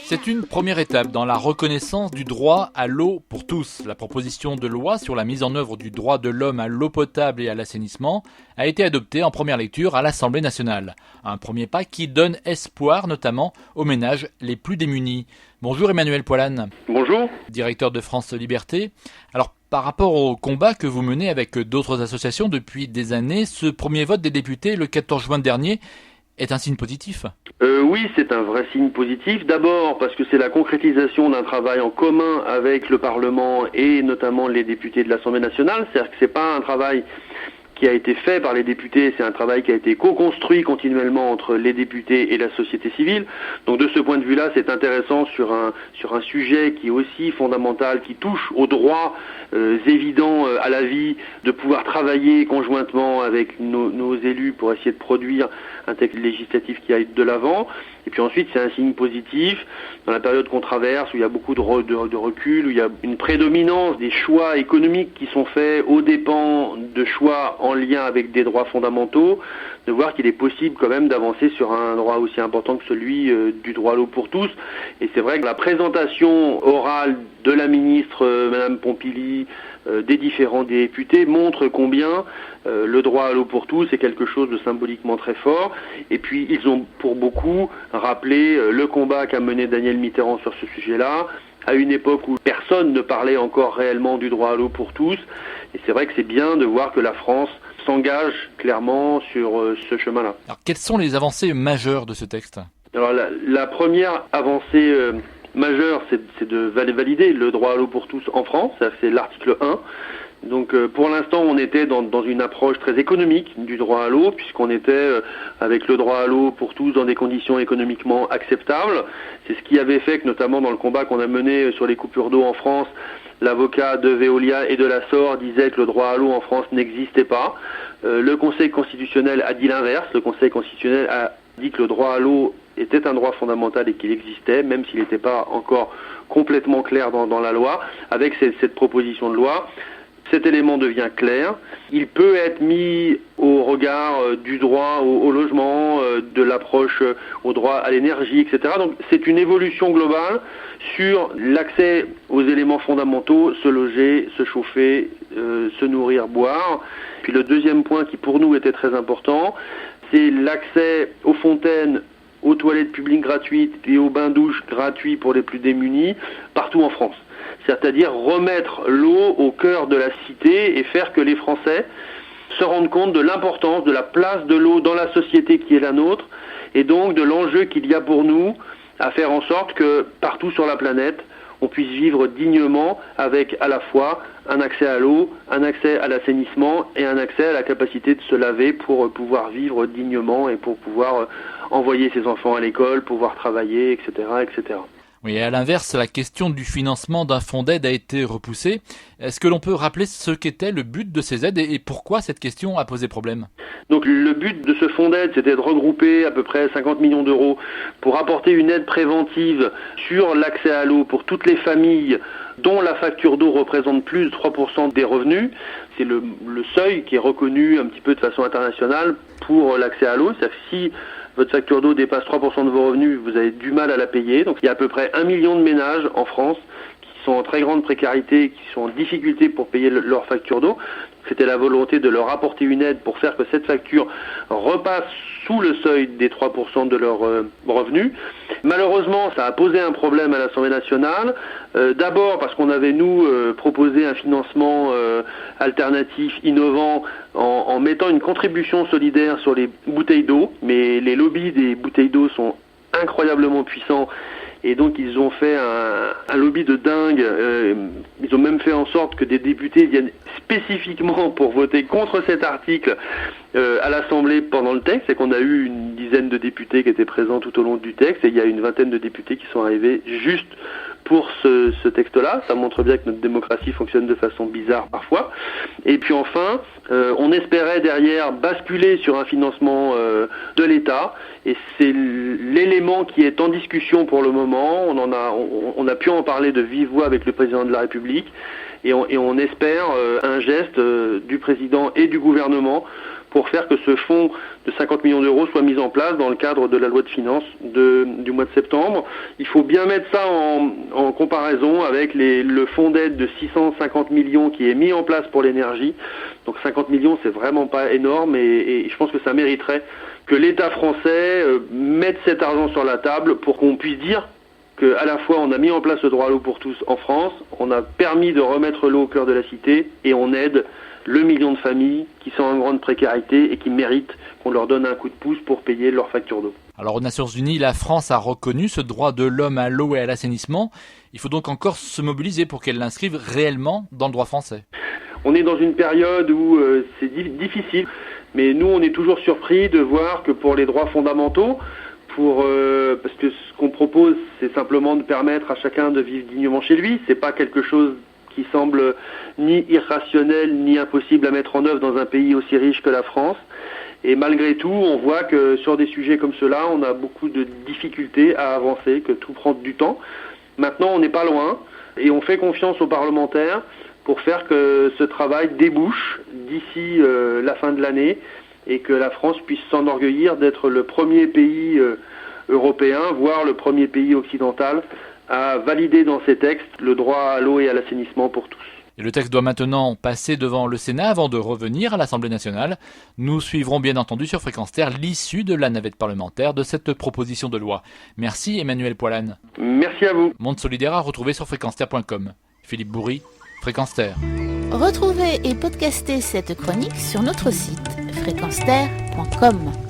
C'est une première étape dans la reconnaissance du droit à l'eau pour tous. La proposition de loi sur la mise en œuvre du droit de l'homme à l'eau potable et à l'assainissement a été adoptée en première lecture à l'Assemblée nationale. Un premier pas qui donne espoir notamment aux ménages les plus démunis. Bonjour Emmanuel Poilane. Bonjour. Directeur de France Liberté. Alors, par rapport au combat que vous menez avec d'autres associations depuis des années, ce premier vote des députés le 14 juin dernier est un signe positif. Oui, c'est un vrai signe positif. D'abord parce que c'est la concrétisation d'un travail en commun avec le Parlement et notamment les députés de l'Assemblée nationale. C'est-à-dire que c'est pas un travail qui a été fait par les députés, c'est un travail qui a été co-construit continuellement entre les députés et la société civile. Donc de ce point de vue-là, c'est intéressant sur un sujet qui est aussi fondamental, qui touche aux droits évidents à la vie, de pouvoir travailler conjointement avec nos élus pour essayer de produire un texte législatif qui aille de l'avant. Et puis ensuite, c'est un signe positif dans la période qu'on traverse, où il y a beaucoup de recul, où il y a une prédominance des choix économiques qui sont faits aux dépens de choix en lien avec des droits fondamentaux, de voir qu'il est possible quand même d'avancer sur un droit aussi important que celui du droit à l'eau pour tous. Et c'est vrai que la présentation orale de la ministre Madame Pompili, des différents députés montre combien le droit à l'eau pour tous est quelque chose de symboliquement très fort. Et puis ils ont pour beaucoup rappelé le combat qu'a mené Daniel Mitterrand sur ce sujet-là, à une époque où personne ne parlait encore réellement du droit à l'eau pour tous. Et c'est vrai que c'est bien de voir que la France s'engage clairement sur ce chemin-là. Alors quelles sont les avancées majeures de ce texte ? Alors la première avancée majeure, c'est de valider le droit à l'eau pour tous en France, ça c'est l'article 1. Donc pour l'instant on était dans une approche très économique du droit à l'eau, puisqu'on était avec le droit à l'eau pour tous dans des conditions économiquement acceptables. C'est ce qui avait fait que notamment dans le combat qu'on a mené sur les coupures d'eau en France, l'avocat de Veolia et de la SOR disait que le droit à l'eau en France n'existait pas. Le Conseil constitutionnel a dit l'inverse. Le Conseil constitutionnel a dit que le droit à l'eau était un droit fondamental et qu'il existait, même s'il n'était pas encore complètement clair dans la loi. Avec cette proposition de loi, cet élément devient clair. Il peut être mis au regard du droit au logement, de l'approche au droit à l'énergie, etc. Donc c'est une évolution globale sur l'accès aux éléments fondamentaux, se loger, se chauffer, se nourrir, boire. Puis le deuxième point qui pour nous était très important, c'est l'accès aux fontaines, aux toilettes publiques gratuites et aux bains-douches gratuits pour les plus démunis partout en France. C'est-à-dire remettre l'eau au cœur de la cité et faire que les Français se rendent compte de l'importance, de la place de l'eau dans la société qui est la nôtre, et donc de l'enjeu qu'il y a pour nous à faire en sorte que partout sur la planète, on puisse vivre dignement avec à la fois un accès à l'eau, un accès à l'assainissement et un accès à la capacité de se laver pour pouvoir vivre dignement et pour pouvoir envoyer ses enfants à l'école, pouvoir travailler, etc., etc. Oui, et à l'inverse, la question du financement d'un fonds d'aide a été repoussée. Est-ce que l'on peut rappeler ce qu'était le but de ces aides et pourquoi cette question a posé problème ? Donc le but de ce fonds d'aide, c'était de regrouper à peu près 50 millions d'euros pour apporter une aide préventive sur l'accès à l'eau pour toutes les familles dont la facture d'eau représente plus de 3% des revenus. C'est le seuil qui est reconnu un petit peu de façon internationale pour l'accès à l'eau. C'est-à-dire que si votre facture d'eau dépasse 3% de vos revenus, vous avez du mal à la payer. Donc il y a à peu près 1 million de ménages en France qui sont en très grande précarité, qui sont en difficulté pour payer leur facture d'eau. C'était la volonté de leur apporter une aide pour faire que cette facture repasse sous le seuil des 3% de leurs revenus. Malheureusement, ça a posé un problème à l'Assemblée nationale. D'abord parce qu'on avait, nous, proposé un financement alternatif, innovant, en mettant une contribution solidaire sur les bouteilles d'eau. Mais les lobbies des bouteilles d'eau sont incroyablement puissants. Et donc ils ont fait un lobby de dingue. Ils ont même fait en sorte que des députés viennent spécifiquement pour voter contre cet article à l'Assemblée pendant le texte. C'est qu'on a eu une dizaine de députés qui étaient présents tout au long du texte, et il y a une vingtaine de députés qui sont arrivés juste pour ce texte-là. Ça montre bien que notre démocratie fonctionne de façon bizarre parfois. Et puis enfin, on espérait derrière basculer sur un financement de l'État, et c'est l'élément qui est en discussion pour le moment. On a pu en parler de vive voix avec le président de la République, et on espère un geste du président et du gouvernement pour faire que ce fonds de 50 millions d'euros soit mis en place dans le cadre de la loi de finances du mois de septembre. Il faut bien mettre ça en comparaison avec le fonds d'aide de 650 millions qui est mis en place pour l'énergie. Donc 50 millions, c'est vraiment pas énorme et je pense que ça mériterait que l'État français mette cet argent sur la table pour qu'on puisse dire qu'à la fois on a mis en place le droit à l'eau pour tous en France, on a permis de remettre l'eau au cœur de la cité et on aide le million de familles qui sont en grande précarité et qui méritent qu'on leur donne un coup de pouce pour payer leurs factures d'eau. Alors aux Nations Unies, la France a reconnu ce droit de l'homme à l'eau et à l'assainissement. Il faut donc encore se mobiliser pour qu'elle l'inscrive réellement dans le droit français. On est dans une période où c'est difficile, mais nous on est toujours surpris de voir que pour les droits fondamentaux, parce que ce qu'on propose c'est simplement de permettre à chacun de vivre dignement chez lui, c'est pas quelque chose qui semble ni irrationnel ni impossible à mettre en œuvre dans un pays aussi riche que la France. Et malgré tout, on voit que sur des sujets comme cela, on a beaucoup de difficultés à avancer, que tout prend du temps. Maintenant, on n'est pas loin et on fait confiance aux parlementaires pour faire que ce travail débouche d'ici la fin de l'année et que la France puisse s'enorgueillir d'être le premier pays européen, voire le premier pays occidental à valider dans ses textes le droit à l'eau et à l'assainissement pour tous. Et le texte doit maintenant passer devant le Sénat avant de revenir à l'Assemblée nationale. Nous suivrons bien entendu sur Fréquence Terre l'issue de la navette parlementaire de cette proposition de loi. Merci Emmanuel Poilane. Merci à vous. Monde solidaire à retrouver sur fréquenceterre.com. Philippe Bourri, Fréquence Terre. Retrouvez et podcastez cette chronique sur notre site fréquenceterre.com.